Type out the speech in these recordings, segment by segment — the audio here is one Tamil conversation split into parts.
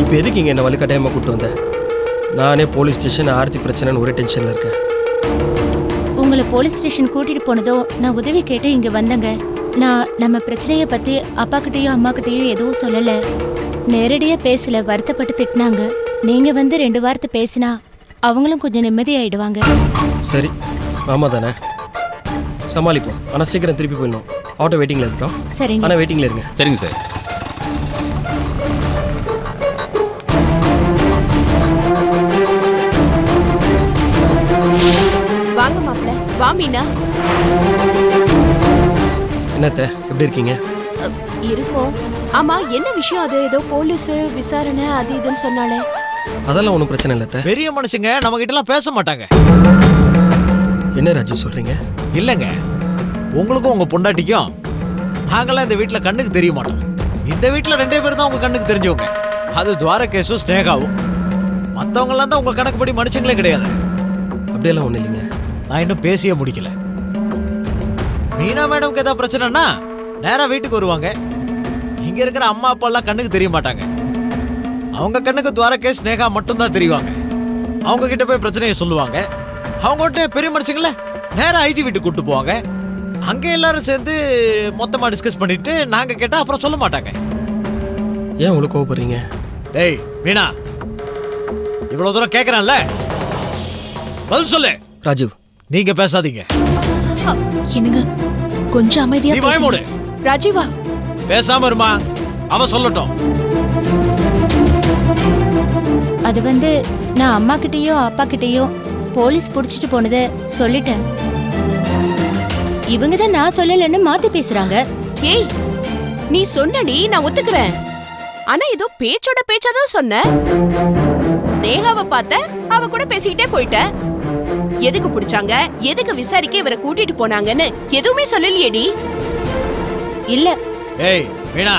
இப்போ எதுக்கு இங்கே என்ன வலுக்கட்டாயமாக கூப்பிட்டு வந்தேன்? நானே போலீஸ் ஸ்டேஷன் ஆர்த்தி பிரச்சனைன்னு ஒரே டென்ஷனில் இருக்கேன். உங்களை போலீஸ் ஸ்டேஷன் கூட்டிட்டு போனதும் நான் உதவி கேட்டு இங்க வந்தேங்க. நான் நம்ம பிரச்சனையை பத்தி அப்பா கிட்டயும் அம்மா கிட்டயும் எதுவும் சொல்லல. நேரடியா பேசல, வருத்தப்பட்டு திட்டினாங்க. நீங்க வந்து 2 வார்த்தை பேசினா அவங்களும் கொஞ்சம் நிம்மதியாயிடுவாங்க. சரி, மாமா தானே, சமாளிப்போம். ஆனால் சீக்கிரம் திருப்பி போயிடணும். ஆட்டோ வெயிட்டிங்கில் இருக்கோம். சரிங்க. ஆனால் வெயிட்டிங்கில் இருங்க. சரிங்க சார். வாங்க மாப்ள. வா மீனா. என்னத்த, எப்படி இருக்கீங்க? இருக்கோம். ஆமா, என்ன விஷயம்? அது ஏதோ போலீஸ் விசாரணை அது இதுன்னு சொன்னாலே. அதெல்லாம் ஒன்றும் பிரச்சனை இல்லை. பெரிய மனுஷங்க நம்ம கிட்ட எல்லாம் பேச மாட்டாங்க. என்ன ராஜு சொல்றீங்க? இல்லங்க, உங்களுக்கும் உங்க பொண்டாட்டிக்கும் நாங்களாம் இந்த வீட்டுல கண்ணுக்கு தெரிய மாட்டோம். இந்த வீட்டுல 2 பேர் தான் உங்க கண்ணுக்கு தெரிஞ்சவங்க. அது துவாரகேசும் ஸ்னேகாவும். மத்தவங்க எல்லாம் தான் உங்க கணக்குப்படி மனுஷங்களே கிடையாது. அப்படியெல்லாம் ஒன்றும் இல்லைங்க. நான் இன்னும் பேசியே முடிக்கல. மீனா மேடம்க்கு ஏதாவது பிரச்சனைனா நேரா வீட்டுக்கு வருவாங்க. இங்க இருக்கிற அம்மா அப்பா எல்லாம் கண்ணுக்கு தெரிய மாட்டாங்க. அவங்க கண்ணுக்கு துவாரகேஸ் ஸ்னேகா மட்டும் தான் தெரிவாங்க. அவங்க கிட்ட போய் பிரச்சனையை சொல்லுவாங்க. அவங்க கிட்ட பெரிய மனுஷங்கள நேரா ஐஜி வீட்டுக்கு கூட்டு போவாங்க. அங்க எல்லாரும் சேர்ந்து மொத்தமா டிஸ்கஸ் பண்ணிட்டு நாங்க கேட்டா அப்புறம் சொல்ல மாட்டாங்க. ஏன் இவ்வளவு கோவப்படுறீங்க? டேய் மீனா, இவ்வளவு தூரம் கேக்குறான்ல, பதில் சொல்லு. ராஜீவ், நீங்க பேசாதீங்க. என்னங்க, கொஞ்சம் அமைதியா நீ வாய் மூடு. ராஜீவா, பேசாம இருமா, அவ சொல்லட்டும். அது வந்து நான் அம்மா கிட்டயும் அப்பா கிட்டயும் போலீஸ் புடிச்சிட்டு போனதை சொல்லிட்டேன். இவங்க தான் நான் சொல்லலன்னு மாத்தி பேசுறாங்க. ஏய், நீ சொன்னடி, நான் ஒத்துக்கிறேன். ஆனா ஏதோ பேச்சோட பேச்சாதான் சொன்ன. ஸ்னேகாவை பார்த்த, அவ கூட பேசிக்கிட்டே போயிட்ட. எதுக்கு பிடிச்சாங்க, எதுக்கு விசாரிக்க இவரை கூட்டிட்டு போனாங்கன்னு எதுவுமே சொல்லலையேடி. இல்ல. ஏய் மீனா,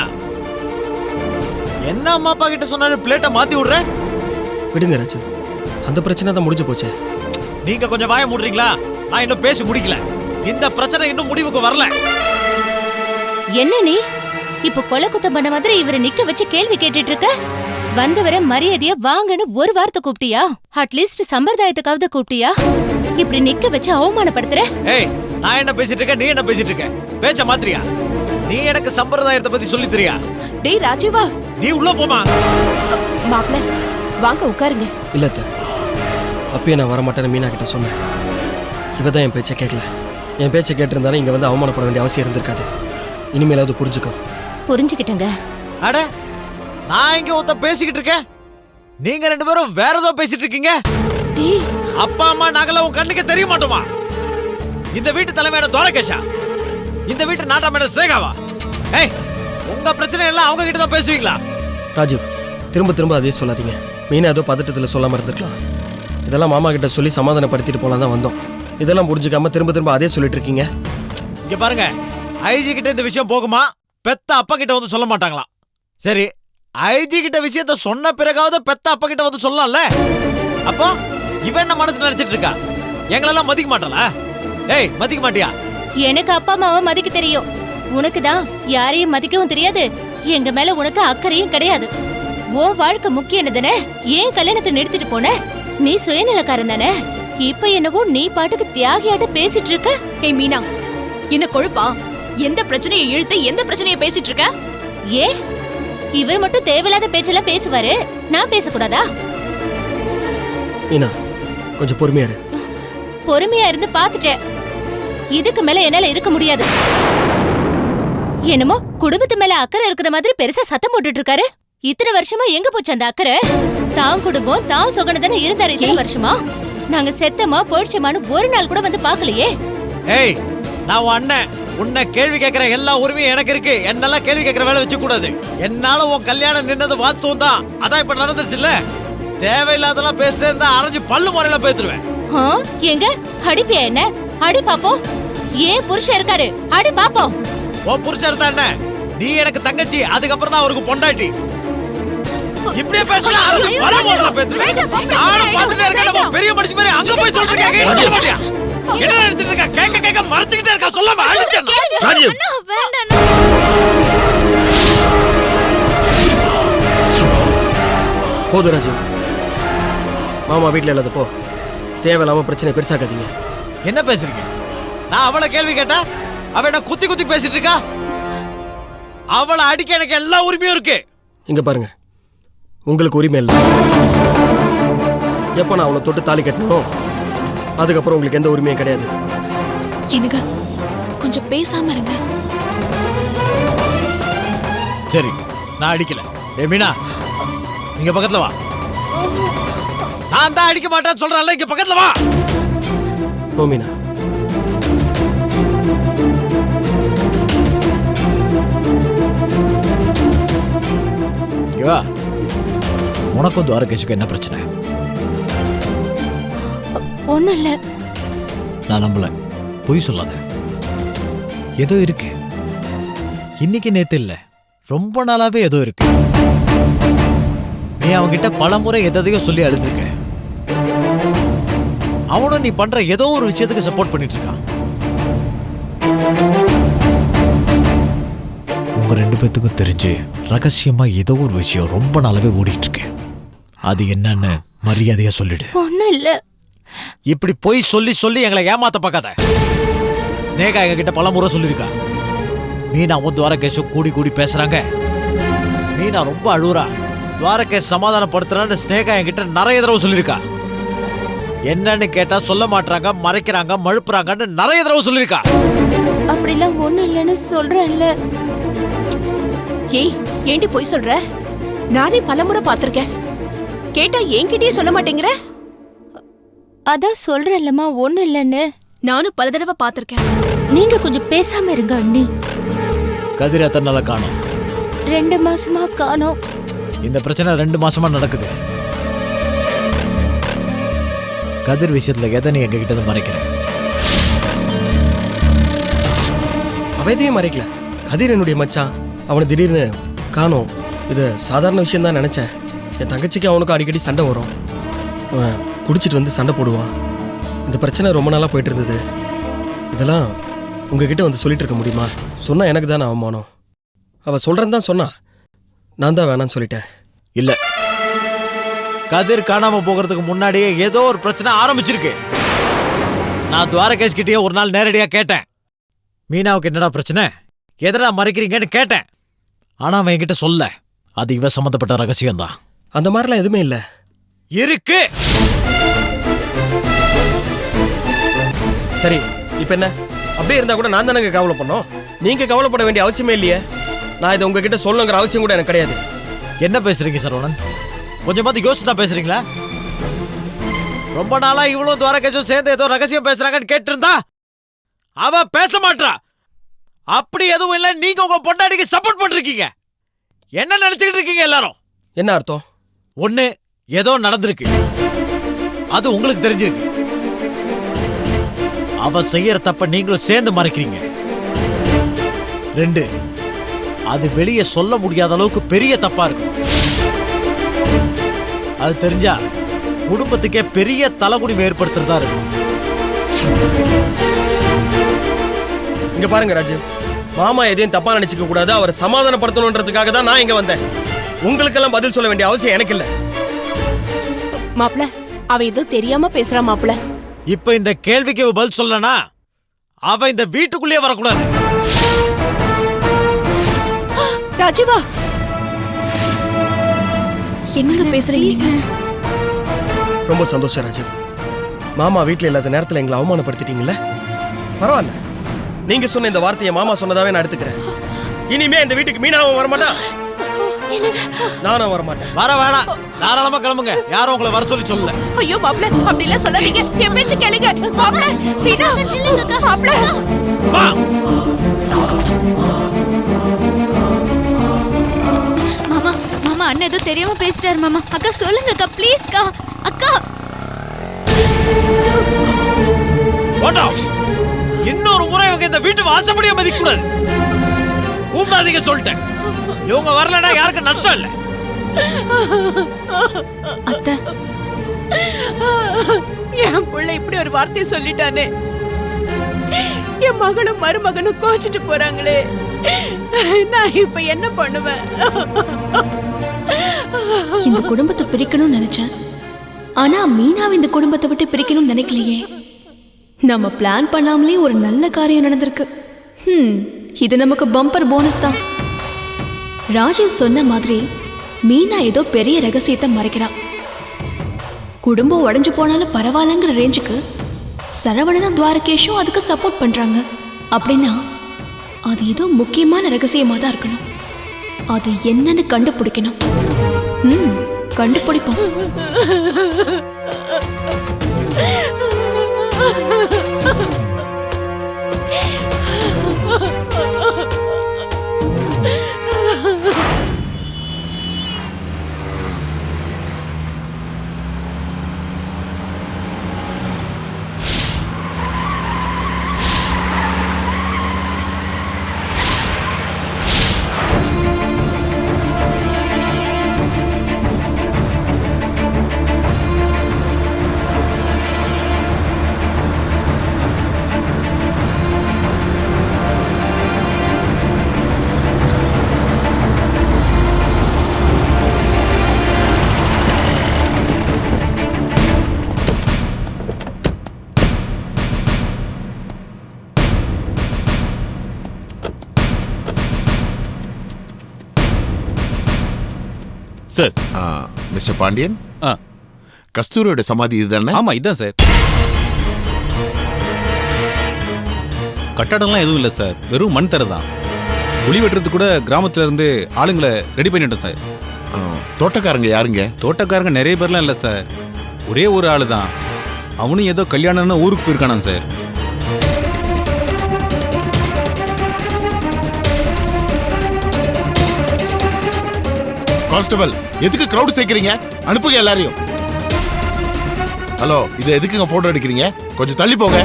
என்ன அம்மா அப்பா கிட்ட சொன்னாலும் பிளேட்டை மாத்தி விடுற? விடுங்க ராஜு, அந்த பிரச்சனை தான் முடிஞ்சு போச்சே. நீங்க கொஞ்சம் வாய மூடுறீங்களா? நான் இன்னும் பேசி முடிக்கல. இந்த பிரச்சனை இன்னும் முடிவுக்கு வரல. என்ன நீ இப்ப கொலை குத்தம் பண்ண மாதிரி இவரை நிக்க வச்சு கேள்வி கேட்டுட்டு இருக்க? வந்தவரை மரியாதையா வாங்கன்னு ஒரு வார்த்தை கூப்பிட்டியா? அட்லீஸ்ட் சம்பிரதாயத்துக்காவது கூப்பிட்டியா? இப்படி நிக்க வச்சு அவமானப்படுத்துற. ஏய், நான் என்ன பேசிட்டு இருக்கேன், நீ என்ன பேசிட்டு இருக்க? பேச்ச மாத்திரியா? நீ எனக்கு சம்பிரதாயத்தை பத்தி சொல்லி தெரியா? டேய் ராஜீவா, நீ உள்ள போமா. மாப்ள வாங்க உட்காருங்க. இல்ல அப்பயே நான் வரமாட்டேன்னு மீனா கிட்ட சொன்னேன். இவ தான் என் பேச்சை கேட்கல. என் பேச்சை கேட்டிருந்தானே இங்க வந்து அவமானப்பட வேண்டிய அவசியம் இருந்திருக்காது. இனிமேலாவது புரிஞ்சுக்கோ. புரிஞ்சுக்கிட்டங்க. அட, நான் இங்க ஒருத்த பேசிக்கிட்டு இருக்கேன், நீங்க 2 பேரும் வேற ஏதோ பேசிட்டு இருக்கீங்க. அப்பா அம்மா நாங்களாம் உன் கண்ணுக்கு தெரிய மாட்டோமா? இந்த வீட்டு தலைமையான துவாரகேஷா? இந்த வீட்டு நாட்டாமையான ஸ்னேகாவா? ஏய், உங்க பிரச்சனை எல்லாம் அவங்க கிட்ட தான் பேசுவீங்களா? ராஜீவ், திரும்ப திரும்ப அதே சொல்லாதீங்க. மீனா ஏதோ பதட்டத்தில் சொல்லாம இருந்திருக்கலாம். இதெல்லாம் மாமா கிட்ட சொல்லி சமாதானப்படுத்திட்டு போலாம் தான் வந்தோம். இதெல்லாம் புரிஞ்சுக்காம திரும்ப திரும்ப அதே சொல்லிட்டு இருக்கீங்க. இங்க பாருங்க, ஐஜி கிட்ட இந்த விஷயம் போகுமா? பெத்த அப்பா கிட்ட வந்து சொல்ல மாட்டாங்களாம். சரி, ஐஜி கிட்ட விஷயத்த சொன்ன பிறகாவது பெத்த அப்பா கிட்ட வந்து சொல்லலாம்ல? அப்போ இவன் என்ன மனசுல நினைச்சிட்டு இருக்கா? எங்களெல்லாம் மதிக்க மாட்டாளா? ஏய், மதிக்க மாட்டியா? எனக்கு அப்பா அம்மாவை மதிக்க தெரியும். உனக்கு தான் யாரையும் மதிக்கவும் தெரியாது. எங்க மேல உனக்கு அக்கறையும் கிடையாது. உன் வாழ்க்கை முக்கியம் தானே? ஏன் கல்யாணத்தை நிறுத்திட்டு போன? நீ சுயநலக்காரன் தானே? இப்ப என்னவோ நீ பாட்டுக்கு தியாகியாட்ட பேசிட்டு இருக்க. ஏய் மீனா, என்ன கொழுப்பா? எந்த பிரச்சனையை இழுத்து எந்த பிரச்சனையை பேசிட்டு இருக்க? ஏ, இவர் மட்டும் தேவையில்லாத பேச்செல்லாம் பேசுவாரு, நான் பேசக்கூடாதா? மீனா, கொஞ்சம் பொறுமையா இரு. பொறுமையா இருந்து பாத்துட்டேன். இதுக்கு மேல என்னால இருக்க முடியாது. என்னமோ குடும்பத்து மேல அக்கறை இருக்கிற மாதிரி பெருசா சத்தம் போட்டுட்டு இருக்காரு. இத்தனை வருஷமா எங்க போச்சு அந்த அக்கறை? தான் குடும்பம் தான் சொகனதானே இருந்தாரு இத்தனை வருஷமா. நாங்க செத்தமா போயிடுச்சமானு ஒரு நாள் கூட வந்து பாக்கலையே. ஏய், நான் உன் அண்ணன். உன்னை கேள்வி கேட்கிற எல்லா உரிமையும் எனக்கு இருக்கு. என்னெல்லாம் கேள்வி கேட்கிற வேலை வச்சு கூடாது. என்னால உன் கல்யாணம் நின்னது வாஸ்தவம் தான். அதான் இப்ப நடந்துருச்சு இல்ல? தேவையில்லாதெல்லாம் பேசுறேன் இருந்தா அரைஞ்சு பல்லு முறையில பேத்துருவேன். எங்க அடிப்பியா? என்ன அடி பாப்போம். ஏன் புருஷன் இருக்காரு, அடி பாப்போம். உன் புருஷன் இருந்தா என்ன? நீ எனக்கு தங்கச்சி, அதுக்கப்புறம் தான் அவருக்கு பொண்டாட்டி. இப்படியே பேசுறா பேத்துருவேன். நானும் பாத்துட்டே இருக்கேன். பெரிய மனுஷன் மாதிரி அங்க போய் சொல்றேன். என்ன நினைச்சிட்டு இருக்க? கேட்க கேட்க மறைச்சுக்கிட்டே இருக்கா, சொல்லாம அழிச்சேன். ராஜீவ், போதும் ராஜு, மாமா வீட்டில் இல்லாதப்போ தேவையில்லாம பிரச்சனை பெருசாக்காதீங்க. என்ன பேசுறீங்க? நான் அவளை கேள்வி கேட்டா அவ என்ன குத்தி குத்தி பேசிட்டு இருக்கா. அவளை அடிக்க எனக்கு எல்லா உரிமையும் இருக்கு. இங்க பாருங்க, உங்களுக்கு உரிமை இல்லை. எப்போ நான் அவளை தொட்டு தாலி கட்டணும், அதுக்கப்புறம் உங்களுக்கு எந்த உரிமையும் கிடையாது. எனக்கு கொஞ்சம் பேசாம இருங்க. சரி, நான் அடிக்கல. மீனா, இங்க பக்கத்துல வா. நான் தான் அடிக்க மாட்டேன்னு சொல்றேன்ல, இங்க பக்கத்துல வா. ஓ மீனா, இவா, உனக்கும் துவாரகேஷுக்கு என்ன பிரச்சனை? ஒண்ணும் இல்ல. நான் நம்பல, பொய் சொல்லாத. ஏதோ இருக்கு. இன்னைக்கு நேத்து இல்ல, ரொம்ப நாளாவே ஏதோ இருக்கு. நீ அவன்கிட்ட பல முறை எதையோ சொல்லி அழுதுருக்க. அவனும் நீ பண்ற ஏதோ ஒரு விஷயத்துக்கு சப்போர்ட் பண்ணிட்டு இருக்கான். உங்க ரெண்டு பேத்துக்கும் தெரிஞ்சு ரகசியமா ஏதோ ஒரு விஷயம் ரொம்ப நாளாவே ஓடிட்டு இருக்கு. அது என்னன்னு மரியாதையா சொல்லிடு. ஒண்ணும் இல்ல. இப்படி பொய் சொல்லி சொல்லி எங்களை ஏமாத்த பார்க்காத. ஸ்னேகா எங்க கிட்ட பல முறை சொல்லியிருக்கா. மீனாவும் துவாரகேஷும் கூடி கூடி பேசுறாங்க. மீனா ரொம்ப அழுவுறா. துவாரகேஷ் சமாதானப்படுத்துறான்னு ஸ்னேகா என்கிட்ட நிறைய தடவை சொல்லியிருக்கா. என்னன்னு கேட்டா சொல்ல மாட்டாங்க, மறைக்கிறாங்க, மழுப்புறாங்கன்னு நிறைய தடவை சொல்லியிருக்கா. அப்படிலாம் ஒண்ணும் இல்லைன்னு சொல்றேன்ல. ஏய், ஏண்டி போய் சொல்ற? நானே பலமுறை பாத்திருக்கேன். கேட்டா என்கிட்டயே சொல்ல மாட்டேங்கிற? அதான் சொல்றேன்லம்மா, ஒண்ணும் இல்லைன்னு. நானும் பல தடவை பாத்திருக்கேன். நீங்க கொஞ்சம் பேசாம இருங்க அண்ணி. கதிர் எத்தனை நாளா காணோம்? 2 மாசமா காணோம். இந்த பிரச்சனை 2 மாசமா நடக்குது. கதிர் விஷயத்துல எதை நீ எங்க கிட்ட மறைக்கிற? அவ எதையும் மறைக்கல. கதிர் என்னுடைய மச்சான், அவனை திடீர்னு காணோம். இது சாதாரண விஷயம் தான் நினைச்சேன். என் தங்கச்சிக்கு அவனுக்கும் அடிக்கடி சண்டை வரும். அவன் குடிச்சிட்டு வந்து சண்டை போடுவான். இந்த பிரச்சனை ரொம்ப நாளாக போயிட்டு இருந்தது. இதெல்லாம் உங்ககிட்ட வந்து சொல்லிட்டு இருக்க முடியுமா? சொன்னால் எனக்கு தானே அவமானம். அவள் சொல்கிறேன்னு தான் சொன்னா, நான் தான் வேணான்னு சொல்லிட்டேன். இல்ல, கதிர் காணாம போகிறதுக்கு முன்னாடியே ஏதோ ஒரு பிரச்சனை ஆரம்பிச்சிருக்கு. நான் துவாரகேஷ் கிட்டயே ஒரு நாள் நேரடியா கேட்டேன். மீனாவுக்கு என்னடா பிரச்சனை, எதடா மறைக்கிறீங்கன்னு கேட்டேன். ஆனா அவன் என்கிட்ட சொல்ல. அது இவ சம்பந்தப்பட்ட ரகசியம் தான். அந்த மாதிரிலாம் எதுவுமே இல்லை. இருக்கு. சரி, இப்போ என்ன? அப்படியே இருந்தால் கூட நான் தானே கவலை பண்ணோம். நீங்கள் கவலைப்பட வேண்டிய அவசியமே இல்லையே. நான் இதை உங்ககிட்ட சொல்லணுங்கிற அவசியம் கூட எனக்கு கிடையாது. என்ன பேசுறீங்க சரவணன்? கொஞ்சமாவது யோசிச்சு தான் பேசுறீங்களா? ரொம்ப நாளா இவளும் துவாரகேஷும் சேர்ந்து ஏதோ ரகசியம் பேசுறாங்கன்னு கேட்டு இருந்தா அவ பேச மாட்டா. அப்படி எதுவும் இல்ல. நீங்க உங்க பொண்டாட்டிக்கு சப்போர்ட் பண்றீங்க. என்ன நினைச்சுக்கிட்டு இருக்கீங்க எல்லாரும்? என்ன அர்த்தம்? ஒண்ணு, ஏதோ நடந்திருக்கு, அது உங்களுக்கு தெரிஞ்சிருக்கு. அவ செய்யற தப்ப நீங்களும் சேர்ந்து மறைக்கிறீங்க. 2, அது வெளியே சொல்ல முடியாத அளவுக்கு பெரிய தப்பா இருக்கு. அது தெரிஞ்சா குடும்பத்துக்கே பெரிய தலைகுனிவு ஏற்படுத்துறதா இருக்கும். இங்க பாருங்க ராஜு, மாமா எதையும் தப்பா நினைச்சுக்க கூடாது. அவரை சமாதானப்படுத்தணுன்றதுக்காக தான் நான் இங்க வந்தேன். உங்களுக்கெல்லாம் பதில் சொல்ல வேண்டிய அவசியம் எனக்கு இல்ல. மாப்ள, அவ ஏதோ தெரியாம பேசுறா மாப்ள. இப்ப இந்த கேள்விக்கு பதில் சொல்லனா அவ இந்த வீட்டுக்குள்ளே வரக்கூடாது. ராஜீவா, என்னங்க பேசுறீங்க? ரொம்ப சந்தோஷம் ராஜு. மாமா வீட்டுல இல்லாத நேரத்துல எங்களை அவமானப்படுத்திட்டீங்கல்ல. பரவாயில்ல, நீங்க சொன்ன இந்த வார்த்தையை மாமா சொன்னதாவே நான் எடுத்துக்கிறேன். இனிமே இந்த வீட்டுக்கு மீனாவும் வரமாட்டா, நானும் வரமாட்டேன். வர வேணாம், தாராளமா கிளம்புங்க. யாரும் உங்களை வர சொல்லி சொல்லல. ஐயோ மாப்ள, அப்படி எல்லாம் சொல்லாதீங்க. என் பேச்சு கேளுங்க மாப்ள. மீனா, மாப்ள. வா. மாமா, மாமா அண்ணன் ஏதோ தெரியாம பேசிட்டாரு மாமா. அக்கா சொல்லுங்க அக்கா, ப்ளீஸ் அக்கா. அக்கா போட்டோ. இன்னொரு முறை இவங்க இந்த வீட்டு வாசப்படியா மதிக்க கூடாது. கூப்பிடாதீங்க சொல்லிட்டேன். இவங்க வரலன்னா யாருக்கு நஷ்டம் இல்ல. அத்தை, என் புள்ள இப்படி ஒரு வார்த்தையை சொல்லிட்டானே. என் மகளும் மருமகனும் கோச்சிட்டு போறாங்களே. நான் இப்ப என்ன பண்ணுவேன்? இந்த குடும்பத்தை பிரிக்கணும்னு நினைச்சேன். ஆனா மீனாவை இந்த குடும்பத்தை விட்டு பிரிக்கணும்னு நினைக்கலையே. நம்ம பிளான் பண்ணாமலே ஒரு நல்ல காரியம் நடந்திருக்கு. இது நமக்கு பம்பர் போனஸ் தான். ராஜீவ் சொன்ன மாதிரி மீனா ஏதோ பெரிய ரகசியத்தை மறைக்கிறா. குடும்பம் உடைஞ்சு போனாலும் பரவாயில்லங்கிற ரேஞ்சுக்கு சரவணனும் துவாரகேஷும் அதுக்கு சப்போர்ட் பண்றாங்க. அப்படின்னா அது ஏதோ முக்கியமான ரகசியமா தான் இருக்கணும். அது என்னன்னு கண்டுபிடிக்கணும். கண்டுபிடிப்போம். சார். மிஸ்டர் பாண்டியன், கஸ்தூரியோட சமாதி இதுதானே? ஆமா, இதுதான் சார். கட்டடம்லாம் எதுவும் இல்லை சார், வெறும் மண் தரை தான். குழி வெட்டுறது கூட கிராமத்துல இருந்து ஆளுங்களை ரெடி பண்ணிட்டோம் சார். தோட்டக்காரங்க யாருங்க? தோட்டக்காரங்க நிறைய பேர்லாம் இல்லை சார், ஒரே ஒரு ஆளு தான். அவனும் ஏதோ கல்யாணம்னு ஊருக்கு போயிருக்கானான் சார். கான்ஸ்டபிள், எதுக்கு கிரவுட் சேர்க்கிறீங்க? அனுப்புங்க எல்லாரையும். ஹலோ, இது எதுக்குங்க போட்டோ எடுக்கிறீங்க? கொஞ்சம் தள்ளி போங்க.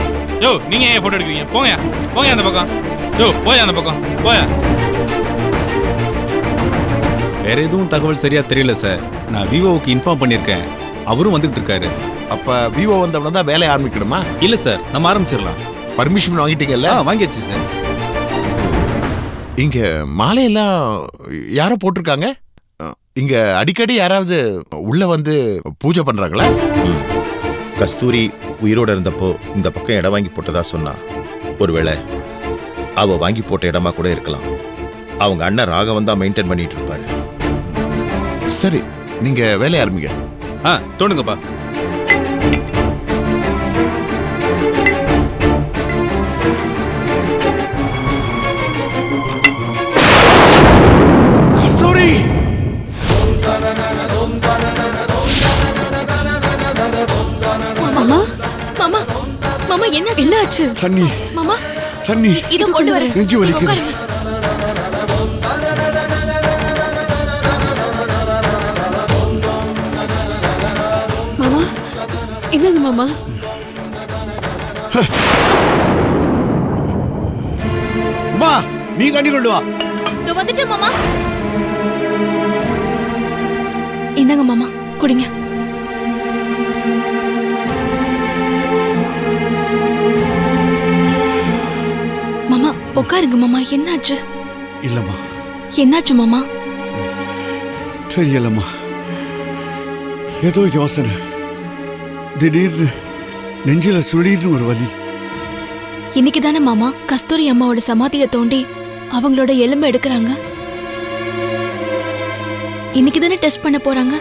யோ, நீங்க ஏன் போட்டோ எடுக்கிறீங்க? போங்க போங்க அந்த பக்கம். யோ, போய் அந்த பக்கம் போய். வேற எதுவும் தகவல் சரியா தெரியல சார். நான் விவோவுக்கு இன்ஃபார்ம் பண்ணியிருக்கேன், அவரும் வந்துட்டு இருக்காரு. அப்ப விவோ வந்தவன தான் வேலையை ஆரம்பிக்கணுமா? இல்ல சார், நம்ம ஆரம்பிச்சிடலாம். பர்மிஷன் வாங்கிட்டீங்கல்ல? வாங்கியாச்சு சார். இங்க மாலையெல்லாம் யாரோ போட்டிருக்காங்க. இங்க அடிக்கடி யாராவது உள்ள வந்து பூஜை பண்றாங்களா? கஸ்தூரி உயிரோட இருந்தப்போ இந்த பக்கம் இடம் வாங்கி போட்டதா சொன்னா. ஒருவேளை அவ வாங்கி போட்ட இடமா கூட இருக்கலாம். அவங்க அண்ணன் ராகவன் தான் மெயின்டைன் பண்ணிட்டு இருப்பாரு. சரி, நீங்க வேலையை ஆரம்பிங்க. தோணுங்கப்பா. கஸ்தூரி, மாமா மாமா மாமா என்னாச்சு? தண்ணி மாமா தண்ணி இதோ கொண்டு வரேன். நெஞ்சு வலிக்குது. உட்காருங்க. மாமா என்னங்க மாமா? அம்மா, நீ தண்ணி கொண்டு வா. இதோ வந்துட்டேன் மாமா. என்னங்க மாமா, குடிங்க. மாமா உட்காருங்க மாமா. என்னாச்சு? இல்லம்மா. என்னாச்சு மாமா? தெரியலம்மா, ஏதோ யோசனை. திடீர்னு நெஞ்சில சுழீர்னு ஒரு வலி. இன்னைக்கு தானே மாமா கஸ்தூரி அம்மாவோட சமாதியை தோண்டி அவங்களோட எலும்பை எடுக்கிறாங்க. இன்னைக்கு தானே டெஸ்ட் பண்ண போறாங்க.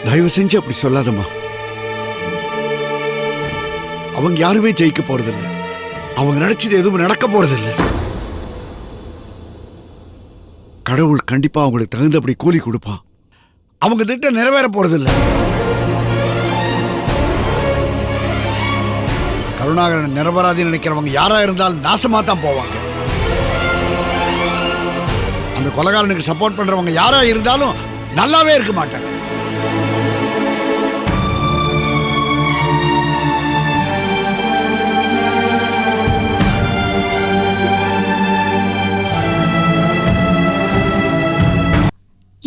தயவு செஞ்சு அப்படி சொல்லாதம்மா. அவங்க யாருமே ஜெயிக்க போறதில்லை. அவங்க நினைச்சது எதுவும் நடக்க போறதில்லை. கடவுள் கண்டிப்பா அவங்களுக்கு தகுந்தபடி கூலி கொடுப்பான். அவங்க திட்டம் நிறைவேற போறதில்லை. கருணாகரன் நிரபராதின்னு நினைக்கிறவங்க யாரா இருந்தாலும் நாசமா தான் போவாங்க. அந்த கொலைகாரனுக்கு சப்போர்ட் பண்றவங்க யாரா இருந்தாலும் நல்லாவே இருக்க மாட்டாங்க.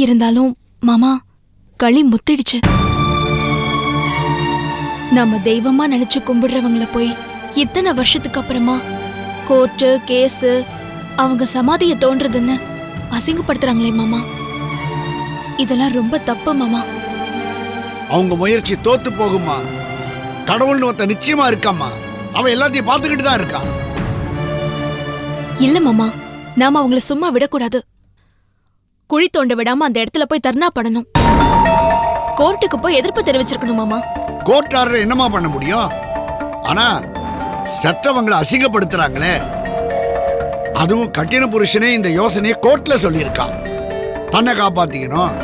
இருந்தாலும் மாமா களி முத்திடுச்சு. நாம தெய்வமா நினைச்சு கும்பிடுறவங்கள போய் இத்தனை வருஷத்துக்கு அப்புறமா கோர்ட்டு கேஸு அவங்க சமாதியை தோன்றதுன்னு அசிங்கப்படுத்துறாங்களே மாமா. இதெல்லாம் ரொம்ப தப்பு மாமா. அவங்க முயற்சி தோத்து போகுமா? கடவுள்னு ஒருத்த நிச்சயமா இருக்காமா. அவன் எல்லாத்தையும் பார்த்துக்கிட்டு தான் இருக்கான். இல்ல மாமா, நாம அவங்கள சும்மா விடக்கூடாது. குழி தோண்ட விடாம அந்த இடத்துல போய் தர்ணா பண்ணணும். கோர்ட்டுக்கு போய் எதிர்ப்பு தெரிவிச்சிருக்கணும் மாமா. கோர்ட் ஆர்டர் என்னமா பண்ண முடியும்? ஆனா செத்தவங்களை அசிங்கப்படுத்துறாங்களே, அதுவும் கட்டின புருஷனே இந்த யோசனையை கோர்ட்ல சொல்லியிருக்கான். தன்னை காப்பாத்திக்கணும்,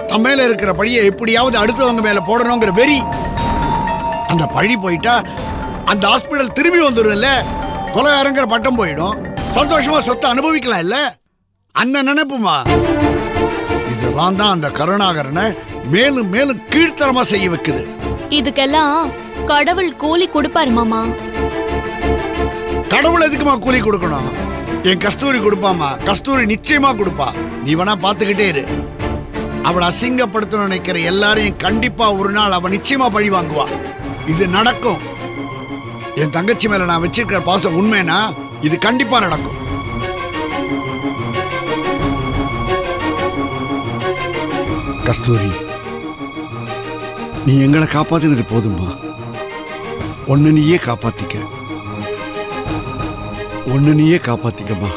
தன் மேல இருக்கிற பழியை எப்படியாவது அடுத்தவங்க மேல போடணுங்கிற வெறி. அந்த பழி போயிட்டா அந்த ஹாஸ்பிடல் திரும்பி வந்துடும் இல்ல, கொலைகாரங்கிற பட்டம் போயிடும், சந்தோஷமா சொத்தை அனுபவிக்கலாம் இல்ல, அந்த நினைப்புமா. இதெல்லாம் தான் அந்த கருணாகரனை மேலும் மேலும் கீழ்த்தரமா செய்ய வைக்குது. இதுக்கெல்லாம் கடவுள் கூலி கொடுப்பாரு மாமா. கடவுள் எதுக்குமா கூலி கொடுக்கணும்? என் கஸ்தூரி கொடுப்பாமா, கஸ்தூரி நிச்சயமா கொடுப்பா. நீ வேணா பாத்துக்கிட்டே இரு. அவளை அசிங்கப்படுத்தணும் நினைக்கிற எல்லாரையும் கண்டிப்பா ஒரு நாள் அவ நிச்சயமா பழி வாங்குவா. இது நடக்கும். என் தங்கச்சி மேல நான் வச்சிருக்கிற பாசம் உண்மைனா இது கண்டிப்பா நடக்கும். கஸ்தூரி, நீ எங்களை காப்பாத்தினது போதுமா? ஒன்னு நீயே காப்பாத்திக்க, ஒன்னு நீயே காப்பாத்திக்கமா.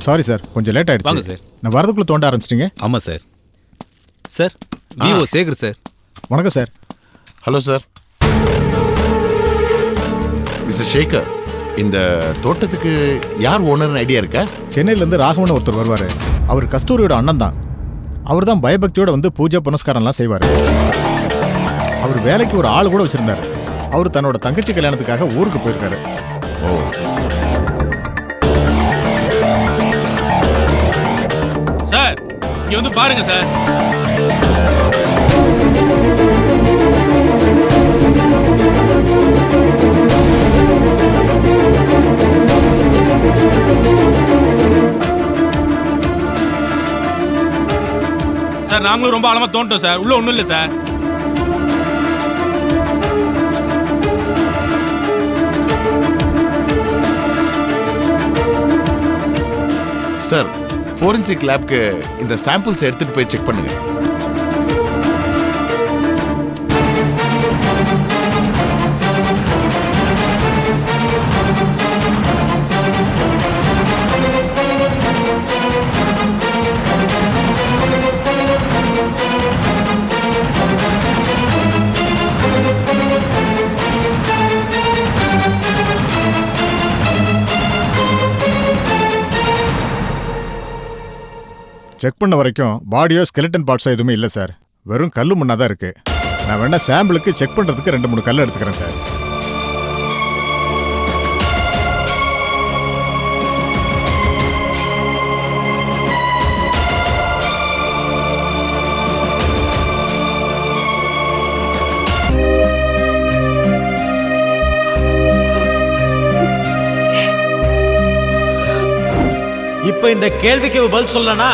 சாரி சார், கொஞ்சம் லேட் ஆயிடுச்சு. வாங்க சார். நான் வரதுக்குள்ள தோண்ட ஆரம்பிச்சிட்டீங்க. ஆமாம் sir. Sir, VO Shekhar sir. வணக்கம் sir. Hello sir. Mister Shekhar, இந்த தோட்டத்துக்கு யார் ஓனர்னு ஐடியா இருக்கா? சென்னையிலேருந்து ராகவன் ஒருத்தர் வருவார். அவர் கஸ்தூரியோட அண்ணன் தான். அவர் தான் பயபக்தியோட வந்து பூஜை புனஸ்காரம்லாம் செய்வார். அவர் வேலைக்கு ஒரு ஆள் கூட வச்சிருந்தார். அவர் தன்னோட தங்கச்சி கல்யாணத்துக்காக ஊருக்கு போயிருக்காரு. ஓ, சார் இங்க வந்து பாருங்க சார். சார் நாங்களும் ரொம்ப ஆழமா தோண்டோம் சார். உள்ள ஒண்ணும் இல்லை சார். சார், ஃபோரன்சிக் லேப்க்கு இந்த சாம்பிள்ஸ் எடுத்துட்டு போய் செக் பண்ணுங்க. செக் பண்ண வரைக்கும் பாடியோ ஸ்கெலிட்டன் பார்ட்ஸோ எதுவுமே இல்லை சார். வெறும் கல்லு மண்ணா தான் இருக்கு. நான் வேணா சாம்பிளுக்கு செக் பண்ணுறதுக்கு 2-3 கல் எடுத்துக்கிறேன் சார். இப்ப இந்த கேள்விக்கு பதில் சொல்லனா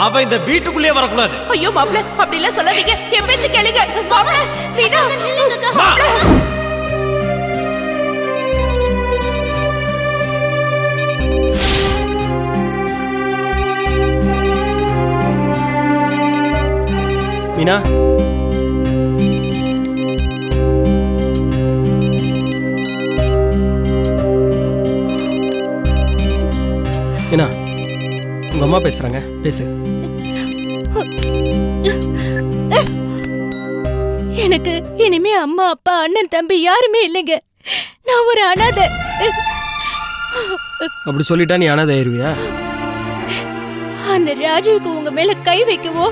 அவ இந்த வீட்டுக்குள்ளே வரக்கூடாது. ஐயோ மாப்ள, அப்படி எல்லாம் சொல்லாதீங்க. என் பேச்சு கேளுங்க மாப்ள. மீனா, மாப்ள. மீனா, மீனா, உங்க அம்மா பேசுறாங்க, பேசு. எனக்கு இனிமே அம்மா அப்பா அண்ணன் தம்பி யாருமே இல்லைங்க. நான் ஒரு அனாதை. அப்படி சொல்லிட்டா நீ அனாதை ஆயிருவியா? அந்த ராஜீவுக்கு உங்க மேல கை வைக்கவோ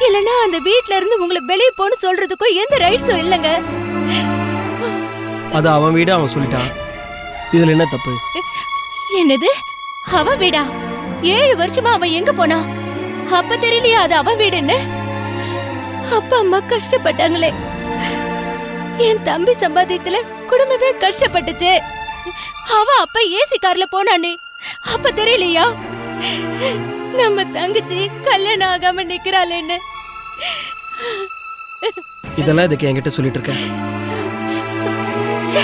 இல்லனா அந்த வீட்ல இருந்து உங்களை வெளியே போன்னு சொல்றதுக்கோ எந்த ரைட்ஸும் இல்லைங்க. அது அவன் வீடு, அவன் சொல்லிட்டான். இதுல என்ன தப்பு? என்னது அவன் வீடா? 7 வருஷமா அவன் எங்க போனா? அப்ப தெரியலையா அது அவன் வீடுன்னு? அப்பா அம்மா கஷ்டப்பட்டாங்களே, என் தம்பி சம்பாதியத்துல குடும்பமே கஷ்டப்பட்டுச்சு. அவன் அப்ப ஏசி கார்ல போனானே, அப்ப தெரியலையா நம்ம தங்கச்சி கல்யாணம் ஆகாம நிக்கிறாளேன்னு? இதெல்லாம் இதுக்கு என்கிட்ட சொல்லிட்டு இருக்க? ச்சே.